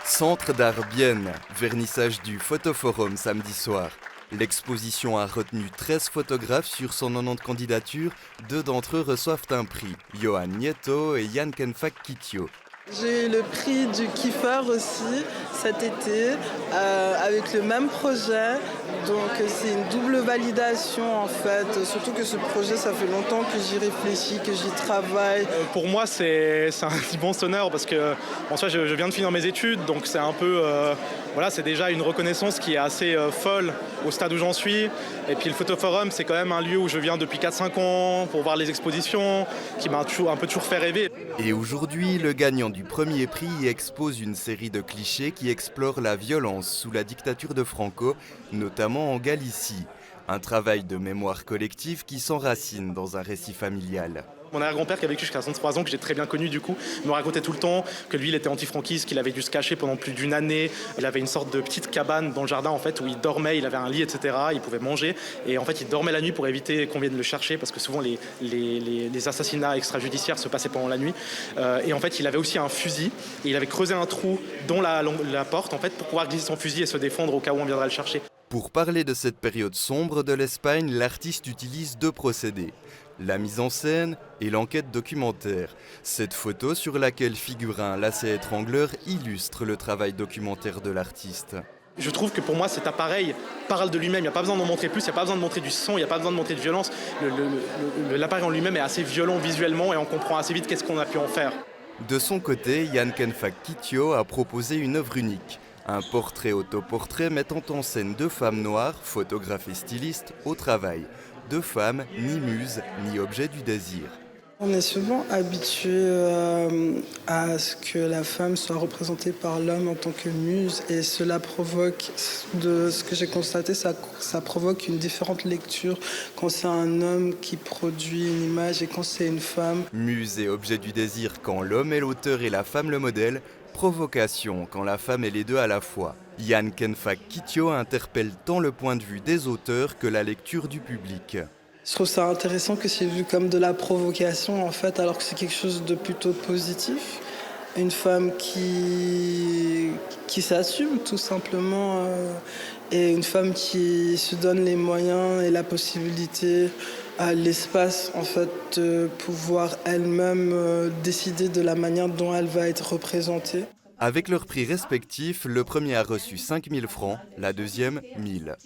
Centre d'art Bienne, vernissage du Photoforum samedi soir. L'exposition a retenu 13 photographes sur 190 candidatures. Deux d'entre eux reçoivent un prix, Johan Nieto et Jan Kenfak Kitio. J'ai eu le prix du Kiefer aussi cet été avec le même projet. Donc c'est une double validation en fait. Surtout que ce projet, ça fait longtemps que j'y réfléchis, que j'y travaille. Pour moi, c'est un immense honneur parce que en soi, je viens de finir mes études. Donc c'est un peu, c'est déjà une reconnaissance qui est assez folle au stade où j'en suis. Et puis le Photoforum, c'est quand même un lieu où je viens depuis 4-5 ans pour voir les expositions, qui m'a un peu toujours fait rêver. Et aujourd'hui, le gagnant du premier prix y expose une série de clichés qui explorent la violence sous la dictature de Franco, notamment en Galicie. Un travail de mémoire collective qui s'enracine dans un récit familial. Mon arrière-grand-père qui a vécu jusqu'à 103 ans, que j'ai très bien connu du coup, me racontait tout le temps que lui il était anti-franquiste, qu'il avait dû se cacher pendant plus d'une année. Il avait une sorte de petite cabane dans le jardin en fait où il dormait, il avait un lit etc. Il pouvait manger et en fait il dormait la nuit pour éviter qu'on vienne le chercher parce que souvent les assassinats extrajudiciaires se passaient pendant la nuit. Et en fait il avait aussi un fusil et il avait creusé un trou dans la porte en fait pour pouvoir glisser son fusil et se défendre au cas où on viendrait le chercher. Pour parler de cette période sombre de l'Espagne, l'artiste utilise deux procédés, la mise en scène et l'enquête documentaire. Cette photo sur laquelle figure un lacet étrangleur illustre le travail documentaire de l'artiste. Je trouve que pour moi cet appareil parle de lui-même, il n'y a pas besoin d'en montrer plus, il n'y a pas besoin de montrer du son, il n'y a pas besoin de montrer de violence. L'appareil en lui-même est assez violent visuellement et on comprend assez vite qu'est-ce qu'on a pu en faire. De son côté, Jan Kenfak Kitio a proposé une œuvre unique. Un portrait-autoportrait mettant en scène deux femmes noires, photographes et stylistes, au travail. Deux femmes, ni muses, ni objets du désir. On est souvent habitué à ce que la femme soit représentée par l'homme en tant que muse et cela provoque, de ce que j'ai constaté, ça provoque une différente lecture quand c'est un homme qui produit une image et quand c'est une femme. Muse et objet du désir quand l'homme est l'auteur et la femme le modèle. Provocation quand la femme est les deux à la fois. Jan Kenfak Kitio interpelle tant le point de vue des auteurs que la lecture du public. Je trouve ça intéressant que c'est vu comme de la provocation en fait, alors que c'est quelque chose de plutôt positif. Une femme qui s'assume tout simplement et une femme qui se donne les moyens et la possibilité, l'espace en fait de pouvoir elle-même décider de la manière dont elle va être représentée. Avec leurs prix respectifs, le premier a reçu 5 000 francs, la deuxième 1 000.